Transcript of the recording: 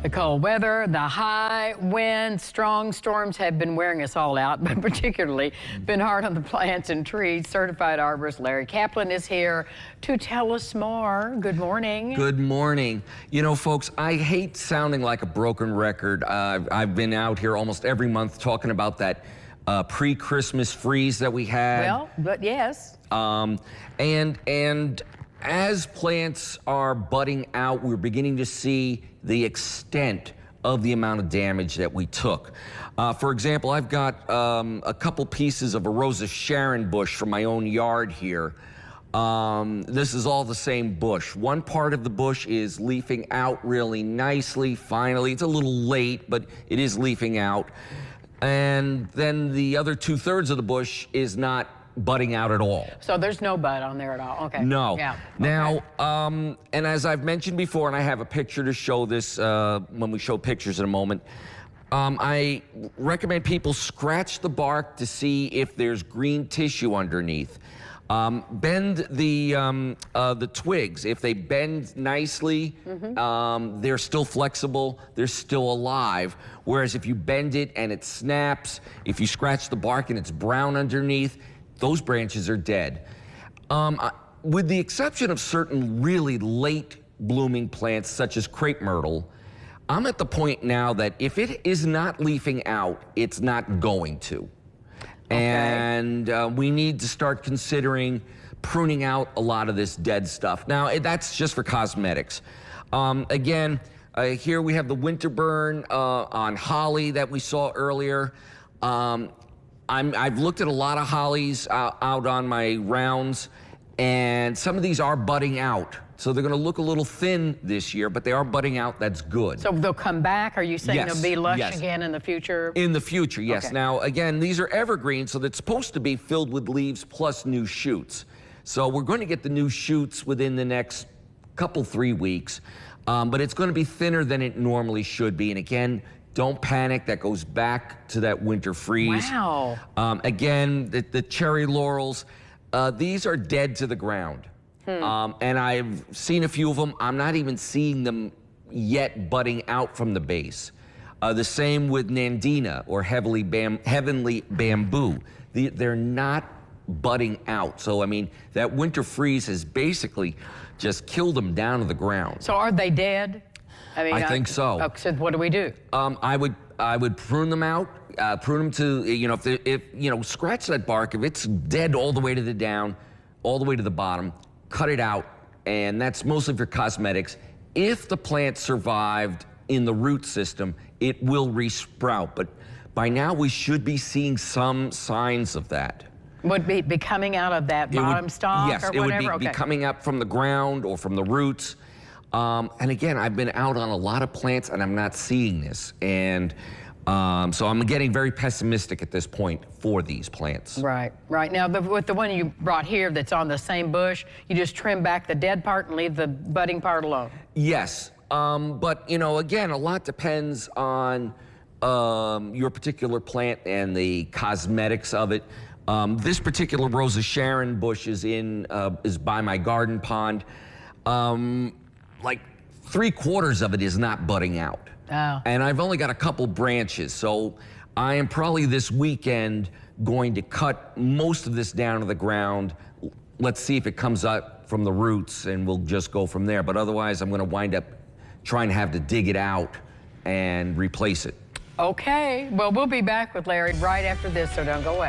The cold weather, the high wind, strong storms have been wearing us all out, but particularly been hard on the plants and trees. Certified arborist Larry Caplan is here to tell us more. Good morning. Good morning. You know, folks, I hate sounding like a broken record. I've been out here almost every month talking about that pre-Christmas freeze that we had. Well, but yes. And as plants are budding out, we're beginning to see the extent of the amount of damage that we took. For example, I've got a couple pieces of a Rose of Sharon bush from my own yard here. This is all the same bush. One part of the bush is leafing out really nicely, finally. It's a little late, but it is leafing out. And then the other 2/3 of the bush is not budding out at all. So there's no bud on there at all. Okay. No. Yeah. Now, and as I've mentioned before, and I have a picture to show this when we show pictures in a moment, I recommend people scratch the bark to see if there's green tissue underneath. Bend the twigs. If they bend nicely, they're still flexible, they're still alive. Whereas if you bend it and it snaps, if you scratch the bark and it's brown underneath, those branches are dead. With the exception of certain really late blooming plants such as crepe myrtle, I'm at the point now that if it is not leafing out, it's not going to. Okay. And we need to start considering pruning out a lot of this dead stuff. Now, that's just for cosmetics. Again, here we have the winter burn on holly that we saw earlier. I've looked at a lot of hollies out on my rounds, and some of these are budding out. So they're going to look a little thin this year, but they are budding out. That's good. So they'll come back? Are you saying yes, they'll be lush yes. again in the future? In the future, yes. Okay. Now, again, these are evergreen, so that's supposed to be filled with leaves plus new shoots. So we're going to get the new shoots within the next couple, 3 weeks, but it's going to be thinner than it normally should be. And again, don't panic, that goes back to that winter freeze. Wow. Again, the cherry laurels, these are dead to the ground. And I've seen a few of them. I'm not even seeing them yet budding out from the base. The same with Nandina or heavenly bamboo. They're not budding out. So, I mean, that winter freeze has basically just killed them down to the ground. So are they dead? I think so. So what do we do? I would prune them out, prune them to, you know, if you know, scratch that bark. If it's dead all the way to the down, all the way to the bottom, cut it out, and that's mostly for cosmetics. If the plant survived in the root system, it will resprout. But by now, we should be seeing some signs of that. Would be coming out of that bottom stalk yes, or whatever? Yes, it would be coming up from the ground or from the roots. And again, I've been out on a lot of plants and I'm not seeing this. And so I'm getting very pessimistic at this point for these plants. Right, right. Now, with the one you brought here that's on the same bush, you just trim back the dead part and leave the budding part alone? Yes, but you know, again, a lot depends on your particular plant and the cosmetics of it. This particular Rose of Sharon bush is by my garden pond. Like 3/4 of it is not budding out. Oh. And I've only got a couple branches, so I am probably this weekend going to cut most of this down to the ground. Let's see if it comes up from the roots, and we'll just go from there. But otherwise, I'm going to wind up trying to have to dig it out and replace it. Okay. Well, we'll be back with Larry right after this, so don't go away.